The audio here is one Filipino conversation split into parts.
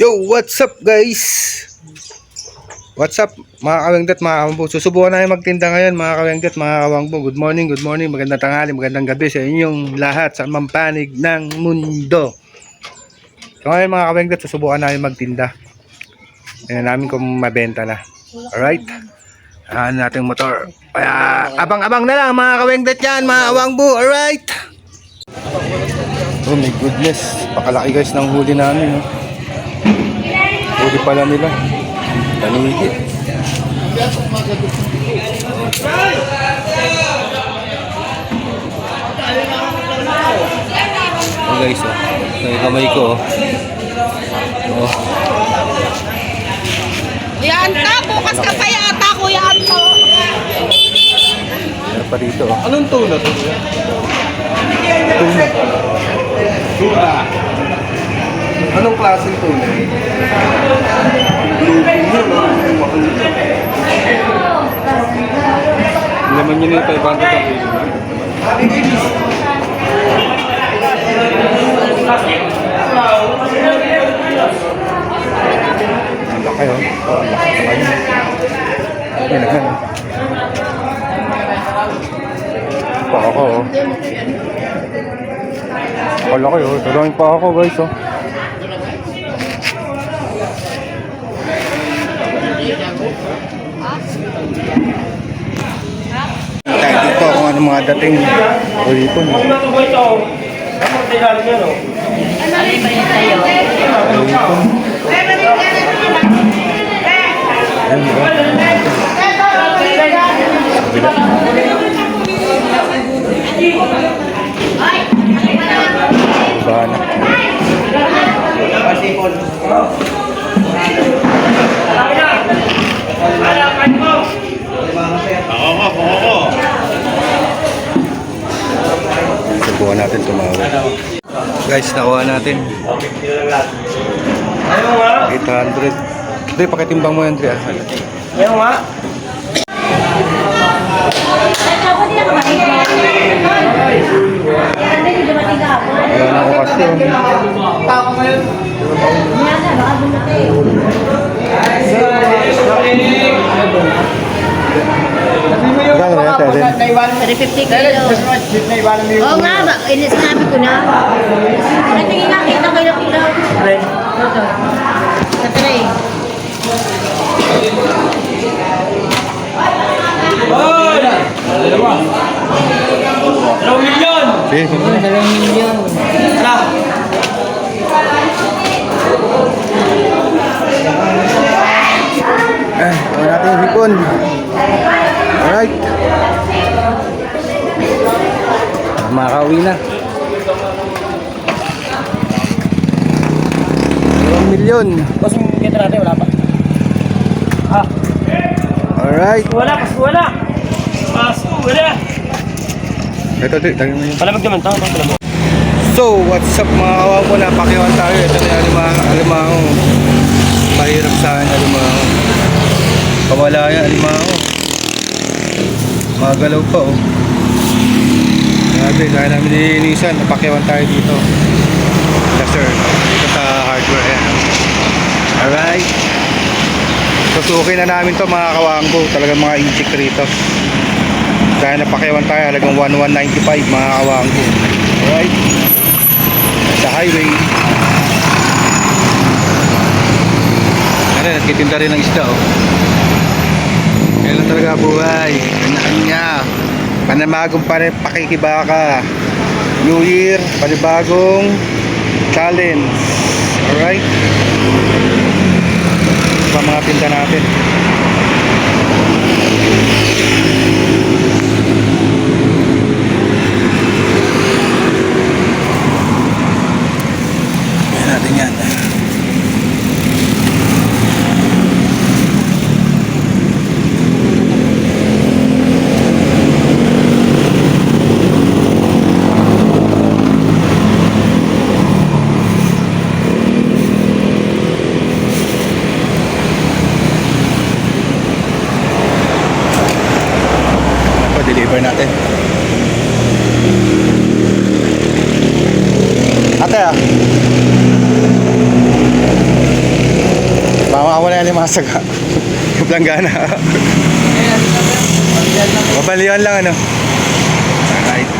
Yo, what's up guys? What's up mga kawengdat, mga kawangbo? Susubukan natin magtinda ngayon mga kawengdat, mga kawangbo. Good morning, magandang tanghali, magandang gabi sa inyong lahat sa mampanig ng mundo. So ngayon mga kawengdat, susubukan natin magtinda. Tingnan namin kung mabenta na. Alright? Ano natin motor. Kaya abang-abang na lang mga kawengdat yan, mga kawangbo. Alright? Oh my goodness, pakalaki guys ng huli namin. Huli pala nila. Tanigi. Oh guys, may kamay ko. Oh. Kuya Anta, bukas ka pa yata, Kuya Anta. Meron pa dito. Anong tuna to? Tuna. Tuna. Anong klaseng tuna? Naman yun yung 500 ang kilo. Ang laki oh. Ang laki. Pa ako oh. Ang laki oh. Talangin pa ako guys oh. Tayo dito kung ano mga dating ulipon. Bana. Subukan natin tumawag. Guys, nakuha natin 800. Hindi, pakitimbang mo yan, Andrea. Ayaw nga. Wala na okasyon. Gano'n na yan, Teden? 350 kilo. Oo nga, sinabi ko na. Natingin nakita ko yung kilo. Sa tray. Sige, sige. 2 milyon. Wala natin yung hipon. Alright. Makauwi na. 2 milyon. Tapos yung kita natin, wala pa. Alright. Wala. Ito, tagin mo yun. Palamig naman to. So, what's up mga kawan ko? Napakiwan tayo. Ito na yung alimango. Mahirap sa akin alimango. Kawala yan alimango. Magalaw pa oh. Grabe, kaya namin nilinisan. Napakiwan tayo dito. Yes sir. Dito sa hardware yan. Alright. Susukin na namin to mga kawanggo. Talagang mga inchik rito. Kaya napakiwan tayo. Halagang 1195 mga kawanggo. Alright. Sa highway. Ano, nagtitinda rin ng isda oh. Kailan talaga buhay. Kanya-kanya. Panamagong pakikibaka. New Year, panibagong challenge. Alright. Sa mga tinda natin. Ayan natin yan. Deliver natin. Ate ah. alimasag ha. Planggana. Mabalian lang ano. Alright.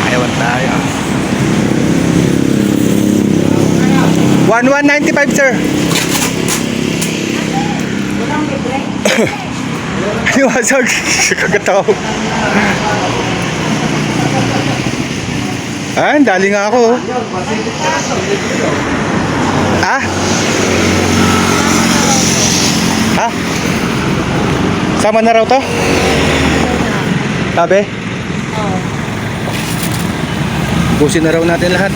Ayawan tayo. 1195 sir. Alimasag. Kagataw. Ah, dali nga ako. Ah? Ha? Sama na raw to? Sabi? Oo. Busin na raw natin lahat.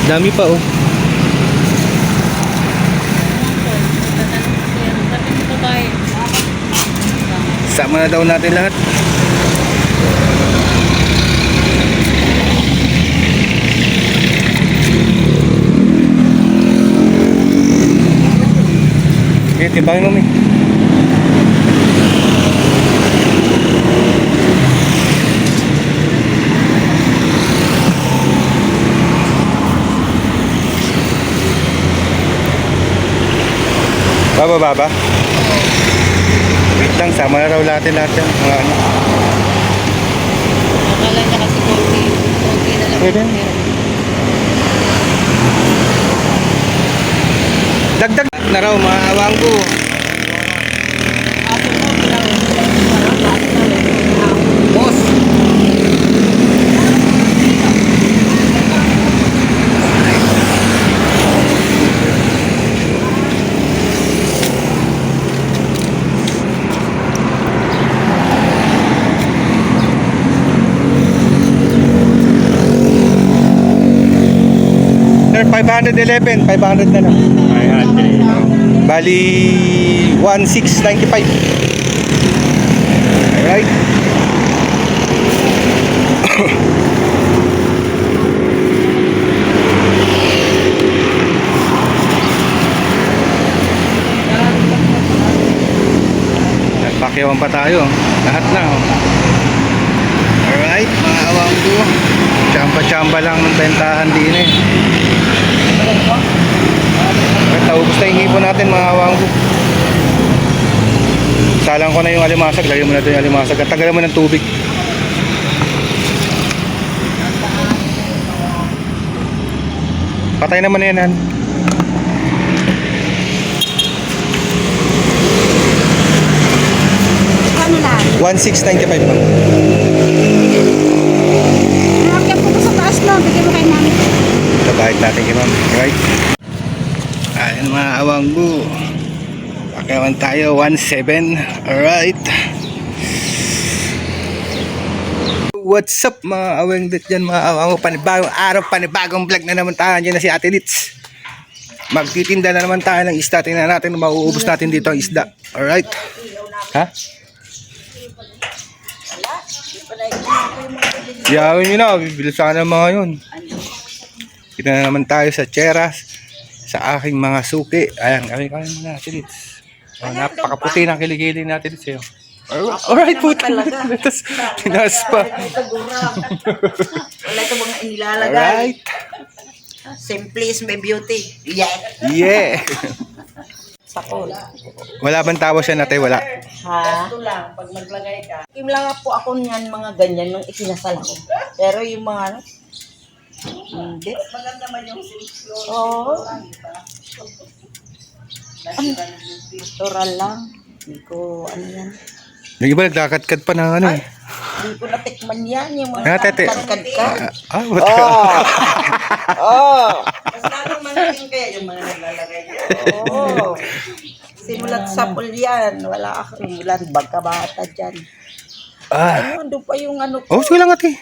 Dami pa oh. Sama na daw natin lahat. Okay, timbangin mo, Mi. Baba. Wait lang, sama na raw natin lahat yan. Mga ano. Akala niya kasi konti na lang. Pwede. Dagdag na raw mga awanggo. Boss. Sir, 511, 500 na lang. Bali 1695. Alright. Nagpakyawan pa tayo. Lahat na. Alright, mga awanggo. Chamba-chamba lang ng bentahan din eh. Naubos na yung hipon natin mga awanggo. Salang ko na yung alimasag. Lagyan mo na ito yung alimasag at tagalan mo ng tubig. Patay naman na yan han. Ano lang? 1695 lang. Nakakyan po ko sa taas lang. Bigyan mo kay mami. Babahit natin kay ma'am. Alright. Ayan mga awanggo. Pakayawan tayo 17. Alright. What's up mga awanggo dyan mga awanggo. Panibagong araw, panibagong vlog na naman tayo. Dyan na si Ate Litz. Magtitinda na naman tayo ng isda. Tingnan natin na mauubos natin dito ang isda. Alright. Ha? Yawin nyo na. Bibilisan na mga yun. Kita na naman tayo sa Cheras. Sa aking mga suki. Ayan, kami muna Ate Litz. Napakaputi ng kiligili natin Litz. Alright po. Tinas pa. Wala ito mga inilalagay. Alright. Simple is my beauty. Yeah. Yeah. Sakol. Wala bang tawa siya natin? Wala. Ha? Ito lang, pag maglagay ka. Kim lang po ako niyan mga ganyan nung ikinasal ko. Pero yung mga ano, hindi. Maganda man yung simple. Oo. Natural lang. Hindi ko, ano yan. Yung iba nagkakadkad pa ng ano eh. Hindi ko natikman yan. Yung mga Tete. kadkad. What? Oo. Mas lalong manating kaya yung mga naglalagay niya. Oo. Simulat sa pool yan. Wala akong mulan. Bagkabata dyan. Ah. Ano, doon pa yung ano ko. Oh, sige lang ate.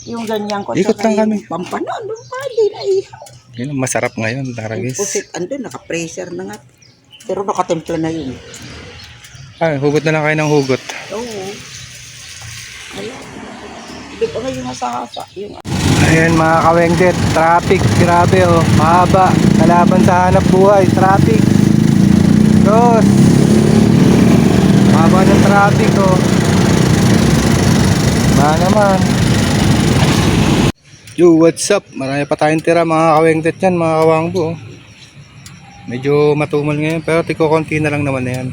Yung ganyan ko. Ikot tsaka lang kami. yung Pampano, doon pa. Hindi na ihaw. Yun ang masarap ngayon, Yung taragis. pusit, andun, naka-pressure na nga. Pero nakatimpla na yun. Ay, hugot na lang kayo ng hugot. Oo. Wala. Hindi pa nga yung hasa-hasa. Yung Ayan mga kawengdet, traffic, grabe oh, mahaba, kalaban sa hanap buhay, traffic. Diyos, mahaba ng traffic oh. Ba naman. Yo, what's up? Marami pa tayong tira mga kawengdet yan, mga kawangbo oh. Medyo matumal ngayon pero tiko konti na lang naman na yan.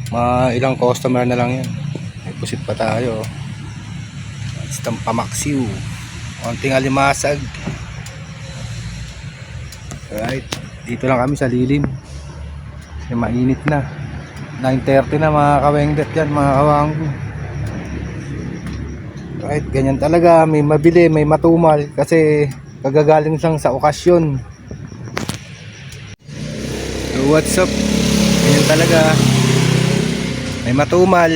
Mga ilang customer na lang yan. May pusit pa tayo. Stampamaxiw. Konting alimasag. Alright. Dito lang kami sa lilim. Kasi mainit na. 9:30 na mga kawengdet yan, mga kawanggo. Right, ganyan talaga, may mabili, may matumal kasi kagagaling lang sa okasyon. So what's up? Ganyan talaga. May matumal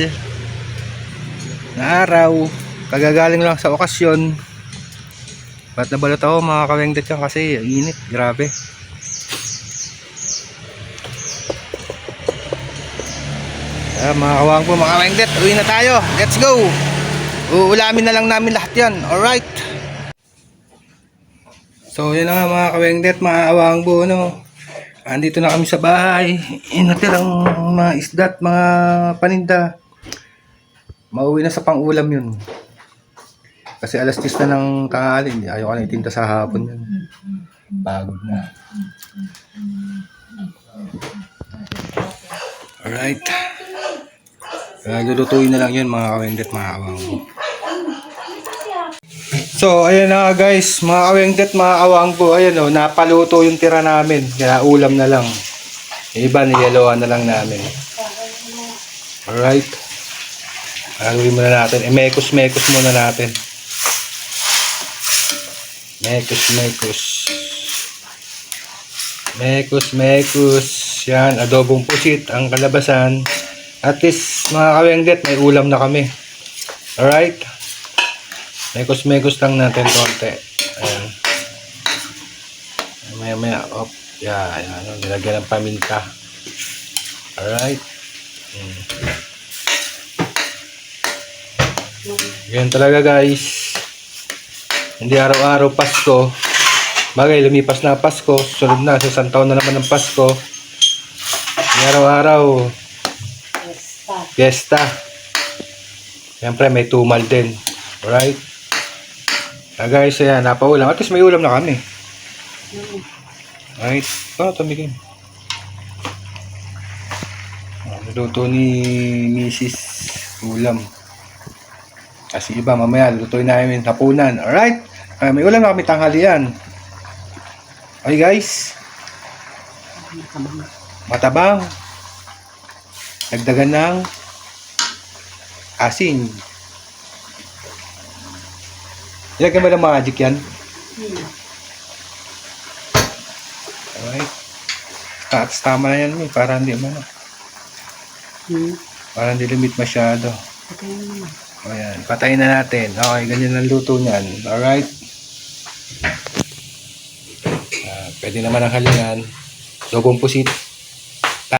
na araw, kagagaling lang sa okasyon. Ba't nabalot ako mga kawengdet yan kasi init, grabe. Mga kawang po, mga kawengdet, uwi na tayo. Let's go! Uulamin na lang namin lahat yan. Alright. So yun na nga mga kawengdet, mga kawang po, no? Andito na kami sa bahay. Inatirang mga isdat, mga paninda. Mauwi na sa pang-ulam yun. Kasi alas 10 na ng tanghali. Ayaw ka na itinta sa hapon yun. Pagod na. Alright. Lulutuin na lang yun mga kawengdet, mga kawang po. So, ayan na nga guys, mga kawengdet, mga kawang po, ayan o, napaluto yung tira namin, kaya ulam na lang. Yung iba, niyeloan na lang namin. Alright. Haluin muna natin, mekos-mekos muna natin. Mekos-mekos. Mekos-mekos. Yan, adobong pusit, ang kalabasan. At least, mga kawengdet, may ulam na kami. Alright. Mekos-mekos lang natin konti. Ayan. Maya-maya. Op. Yan. Yan. Nilagyan ng paminta. Alright. Yan talaga guys. Hindi araw-araw Pasko. Bagay, lumipas na Pasko. Sunod na. Sa isang taon na naman ng Pasko. Hindi araw-araw. Fiesta. Siyempre may tumal din. Alright. Guys, ayan, napaulam. At least may ulam na kami. Alright. Tumigin. Luto ni Mrs. Ulam. Kasi iba, mamaya, lutuin namin hapunan. Alright. May ulam na kami tanghalian. Okay guys. Matabang. Nagdagan ng asin. Ilagyan mo ng magic yan. Alright. Tapos tama na yan. Para hindi mo na. Para hindi lumit masyado. Ayan. Patayin na natin. Okay. Ganyan ang luto niyan. Alright. Pwede naman ang halingan. Dobong pusit.